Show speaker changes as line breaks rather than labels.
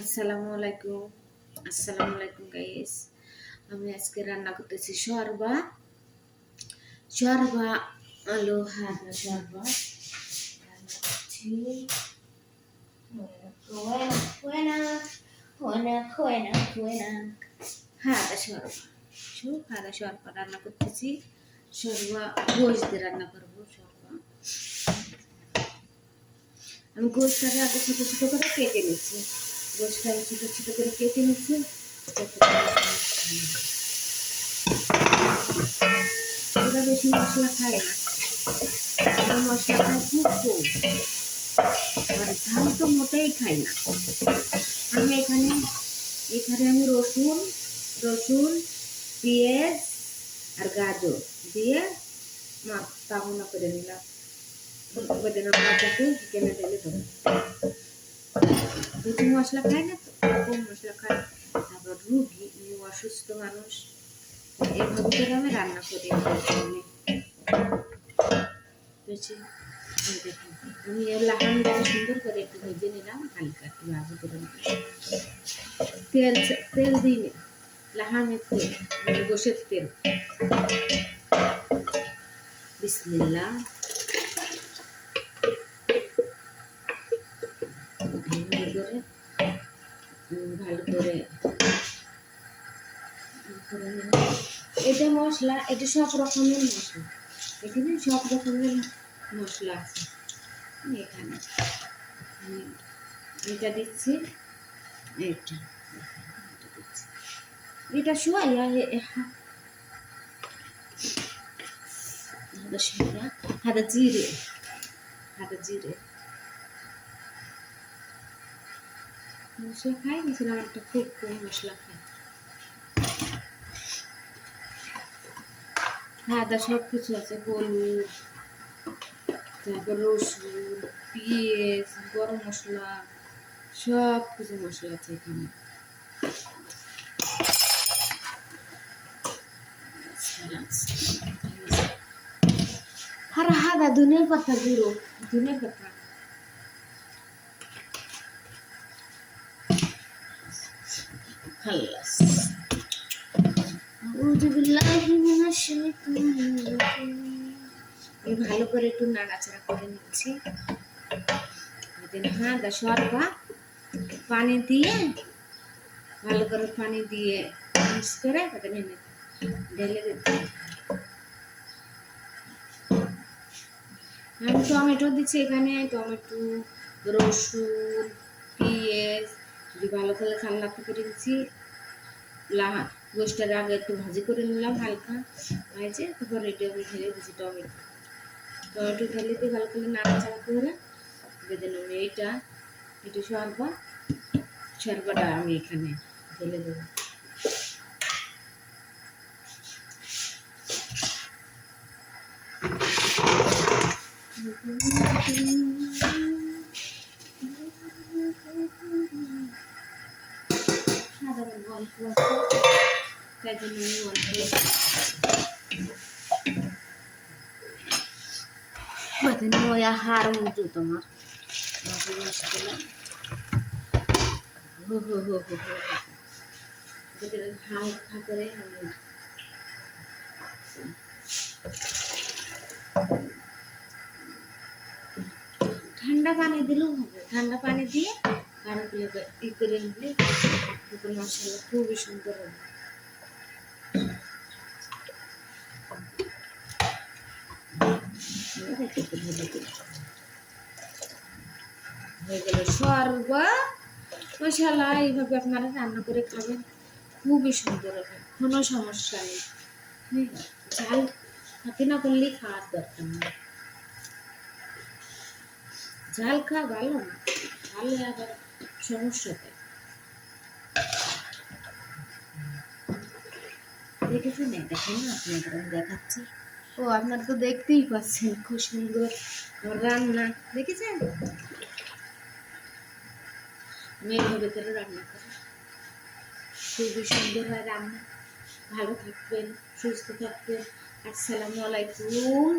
আসসালামু আলাইকুম। আসসালামু আলাইকুম গাইস। আমি আজকে রান্না করতেছি শর্বা শর্বা আলু হাদা শর্বা রান্না করছি। হাদা শর্বা রান্না করতেছি। শর্বা গোশ দিয়ে রান্না করবো। শর্বা আমি গোশটাকে আগে ছোট ছোট করে কেটে নিচ্ছি। গোশটাকে ছোট ছোট করে কেটে নিচ্ছি। ওরা বেশি মশলা খায় না, ওরা মশলা খায় খুব কম, আর ঝাল তো মোটেই খাই না। আমি এখানে আমি রসুন রসুন পেঁয়াজ আর গাজর দিয়ে তামনা করে নিলাম। বেদানা মাছটাকে চিকেনে ঢেলে দেবো। বেশি মশলা খাই না তো, কম মশলা খাই। তারপর রুগী, অসুস্থ মানুষ, এইভাবে করে আমি রান্না করি। আমি লাহানটাকে সুন্দর করে একটু ভেজে নিলাম, হালকা একটু ভাজি করে তেল দিই লাহানের তেল, মানে গোশের তেল। বিসমিল্লাহ। ভালো করে এটা মশলা, এটা সব রকমের মশলা, এখানে সব রকমের মশলা আছে। এখানে এটা দিচ্ছি, এটা শোয়াই হাদা জিরে মশলা খাই গেছিলাম, একটা খুব কম মশলা খাই। আদা সব কিছু আছে, হলুদ, তারপর রসুন, পেঁয়াজ, গরম মশলা, সব কিছু মশলা আছে এখানে। আর হাদা ধনে পাতা গুঁড়ো, ধনে পাতা। খাল্লাস ভালো করে একটু নাড়াচাড়া করে নিচ্ছি। হাদা শর্বা পানি দিয়ে, ভালো করে পানি দিয়ে মিক্স করে ঢেলে দিতে। আমি টমেটো দিচ্ছি এখানে, টমেটো, রসুন, পেঁয়াজ দিয়ে ভালো করে ঠান্ডা করে দিচ্ছি। গোশটার আগে একটু ভাজি করে নিলাম হালকা ভেজে, তারপর এটা আমি ঢেলে দিচ্ছি। টমেটো ঢেলে দিয়ে ভালো করে নাড়াচাড়া করে বেঁধে নেব। এটা শর্বাটা আমি এখানে ঢেলে দেবো। হার মতো তোমার হালকা করে ঠান্ডা পানি দিলেও হবে। ঠান্ডা পানি দিয়ে পানিগুলো করে নিলে মশলা খুবই সুন্দর হবে। হয়ে গেল শর্বা মশলা। এইভাবে আপনারা রান্না করে খাবেন, খুবই সুন্দর হবে, কোনো সমস্যা নেই। ঝাল খাতে না করলেই খাওয়ার দরকার নেই। ঝাল খাওয়া ভালো না, ঝালে আবার সমস্যা দেয়। দেখেছেন? দেখেন না, আপনাদের আমি দেখাচ্ছি। ও, আপনারা তো দেখতেই পাচ্ছেন খুব সুন্দর আমার রান্না। দেখেছেন? আমি এইভাবে করে রান্না করি, খুবই সুন্দর হয় রান্না। ভালো থাকবেন, সুস্থ থাকবেন। আসসালামু আলাইকুম।